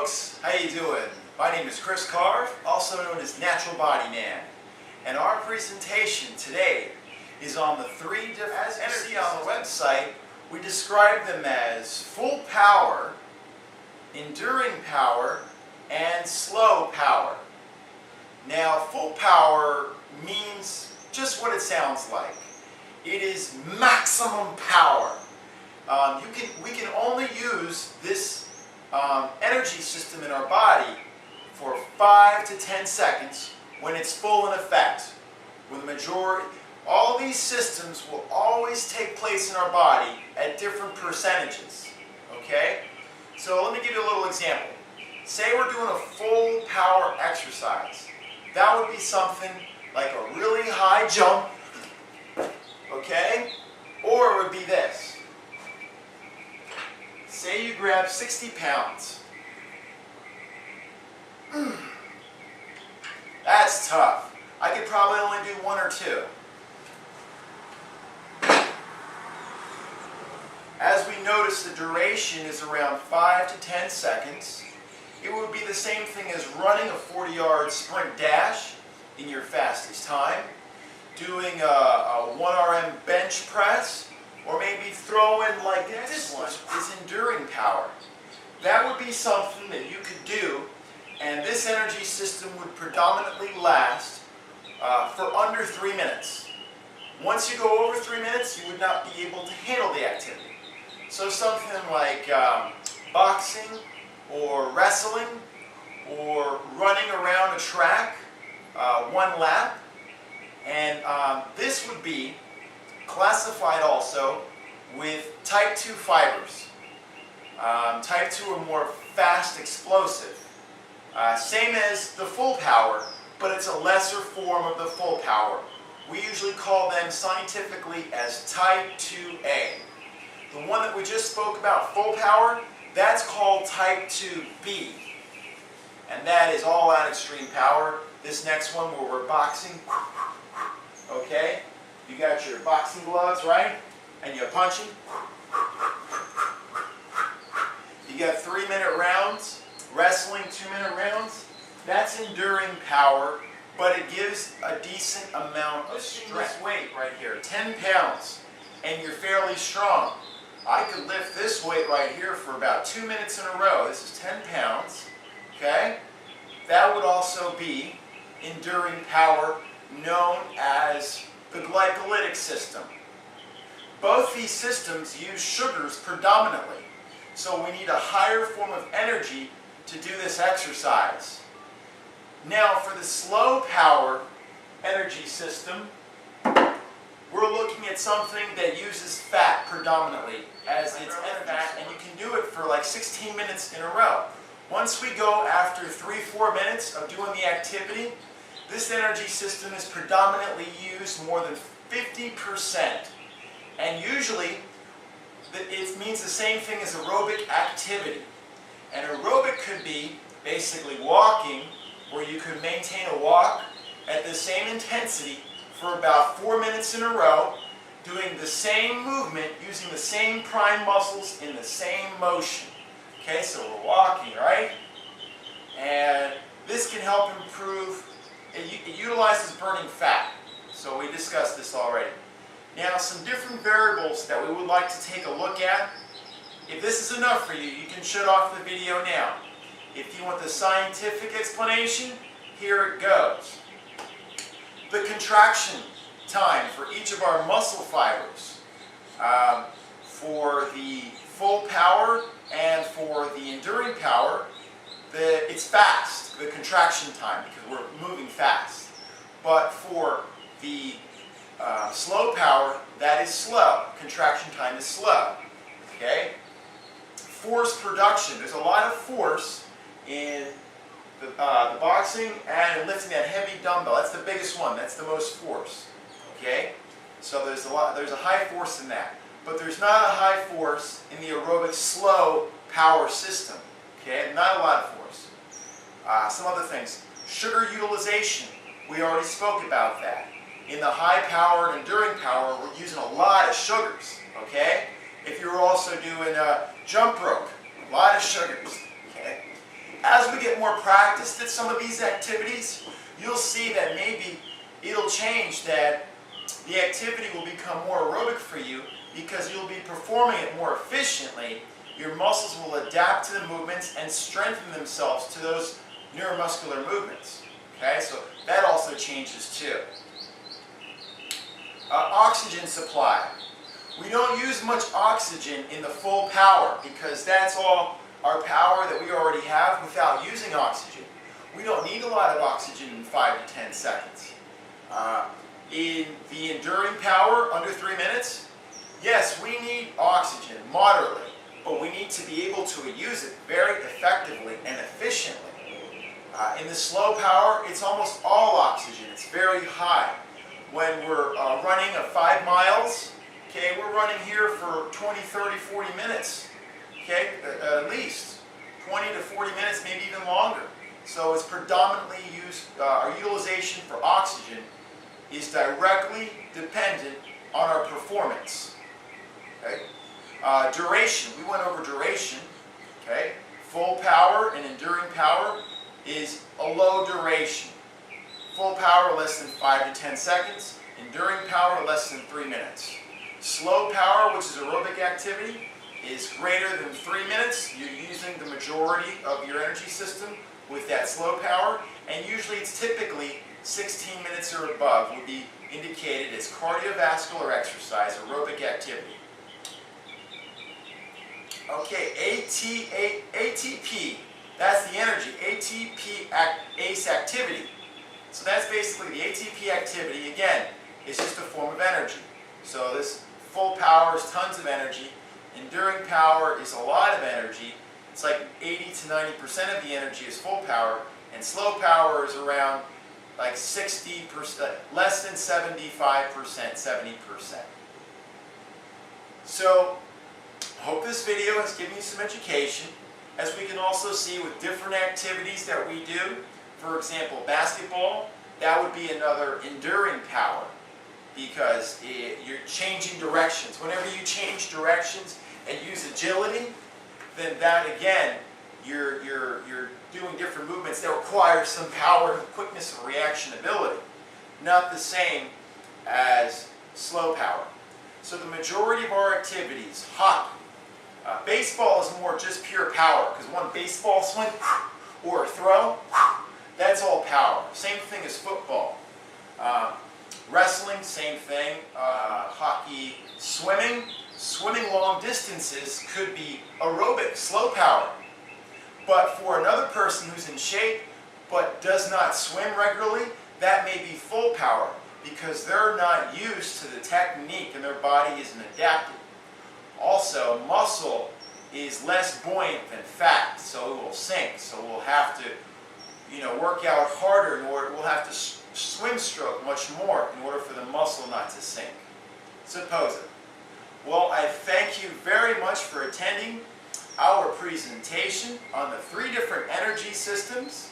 folks, how you doing? My name is Chris Carr, also known as Natural Body Man, and our presentation today is on the three different as you see on the website. We describe them as full power, enduring power, and slow power. Now, full power means just what it sounds like. It is maximum power. We can only use this energy system in our body for 5 to 10 seconds when it's full in effect. When the majority, all these systems will always take place in our body at different percentages. Okay? So let me give you a little example. Say we're doing a full power exercise. That would be something like a really high jump, okay? Or it would be this. Say you grab 60 pounds. That's tough. I could probably only do 1 or 2. As we notice, the duration is around 5 to 10 seconds. It would be the same thing as running a 40-yard sprint dash in your fastest time, doing a 1 RM bench press, or maybe throwing like this one is enduring power. That would be something that you could do, and this energy system would predominantly last for under 3 minutes. Once you go over 3 minutes, you would not be able to handle the activity. So something like boxing, or wrestling, or running around a track, 1 lap. And this would be classified also with type 2 fibers. Type 2 are more fast explosive. Same as the full power, but it's a lesser form of the full power. We usually call them scientifically as type 2A. The one that we just spoke about, full power, that's called type 2B. And that is all out extreme power. This next one where we're boxing, okay? You got your boxing gloves, right? And you're punching. You got 3-minute rounds, wrestling 2-minute rounds. That's enduring power, but it gives a decent amount of strength. This weight right here, 10 pounds, and you're fairly strong. I could lift this weight right here for about 2 minutes in a row. This is 10 pounds, okay? That would also be enduring power, known as the glycolytic system. Both these systems use sugars predominantly, so we need a higher form of energy to do this exercise. Now, for the slow power energy system, we're looking at something that uses fat predominantly as its fat, and you can do it for like 16 minutes in a row. Once we go after 3-4 minutes of doing the activity, this energy system is predominantly used more than 50%. And usually, it means the same thing as aerobic activity. And aerobic could be basically walking, where you could maintain a walk at the same intensity for about 4 minutes in a row, doing the same movement, using the same prime muscles in the same motion. Okay, so we're walking, right? And this can help improve, it utilizes burning fat. So we discussed this already. Now, some different variables that we would like to take a look at. If this is enough for you, you can shut off the video now. If you want the scientific explanation, here it goes. The contraction time for each of our muscle fibers, for the full power and for the enduring power, it's fast, the contraction time, because we're moving fast. But for the slow power, that is slow. Contraction time is slow. Okay? Force production. There's a lot of force in the boxing and lifting that heavy dumbbell. That's the biggest one. That's the most force. Okay? So there's a high force in that. But there's not a high force in the aerobic slow power system. Okay? Not a lot of force. Some other things. Sugar utilization. We already spoke about that. In the high power and enduring power, we're using a lot of sugars. Okay? If you're also doing a jump rope, a lot of sugars. Okay? as we get more practiced at some of these activities, you'll see that maybe it'll change, that the activity will become more aerobic for you because you'll be performing it more efficiently. Your muscles will adapt to the movements and strengthen themselves to those neuromuscular movements. Okay, so that also changes too. Oxygen supply. We don't use much oxygen in the full power because that's all our power that we already have without using oxygen. We don't need a lot of oxygen in 5 to 10 seconds. In the enduring power, under 3 minutes, yes, we need oxygen moderately, but we need to be able to use it very effectively and efficiently. In the slow power, it's almost all oxygen. It's very high. When we're running 5 miles, okay, we're running here for 20, 30, 40 minutes, okay, at least 20 to 40 minutes, maybe even longer. So it's predominantly used, our utilization for oxygen is directly dependent on our performance. Okay? Duration, we went over duration. Okay? Full power and enduring power is a low duration. Full power less than 5 to 10 seconds, enduring power less than 3 minutes. Slow power, which is aerobic activity, is greater than 3 minutes. You're using the majority of your energy system with that slow power, and usually it's typically 16 minutes or above would be indicated as cardiovascular exercise, aerobic activity. Okay, ATP, that's the energy, ACE activity. So that's basically the ATP activity, again, is just a form of energy. So this full power is tons of energy, enduring power is a lot of energy. It's like 80 to 90% of the energy is full power, and slow power is around like 60%, less than 75%, 70%. So, I hope this video has given you some education. As we can also see with different activities that we do, for example, basketball, that would be another enduring power because you're changing directions. Whenever you change directions and use agility, then that again, you're doing different movements that require some power, quickness, and reaction ability. Not the same as slow power. So the majority of our activities, hockey, baseball is more just pure power because one baseball swing or a throw, that's all power. Same thing as football. Wrestling, same thing. Hockey, swimming. Swimming long distances could be aerobic, slow power. But for another person who's in shape but does not swim regularly, that may be full power because they're not used to the technique and their body isn't adapted. Also, muscle is less buoyant than fat, so it will sink. So we'll have to, work out harder in order. We'll have to swim stroke much more in order for the muscle not to sink. Suppose it. Well, I thank you very much for attending our presentation on the 3 different energy systems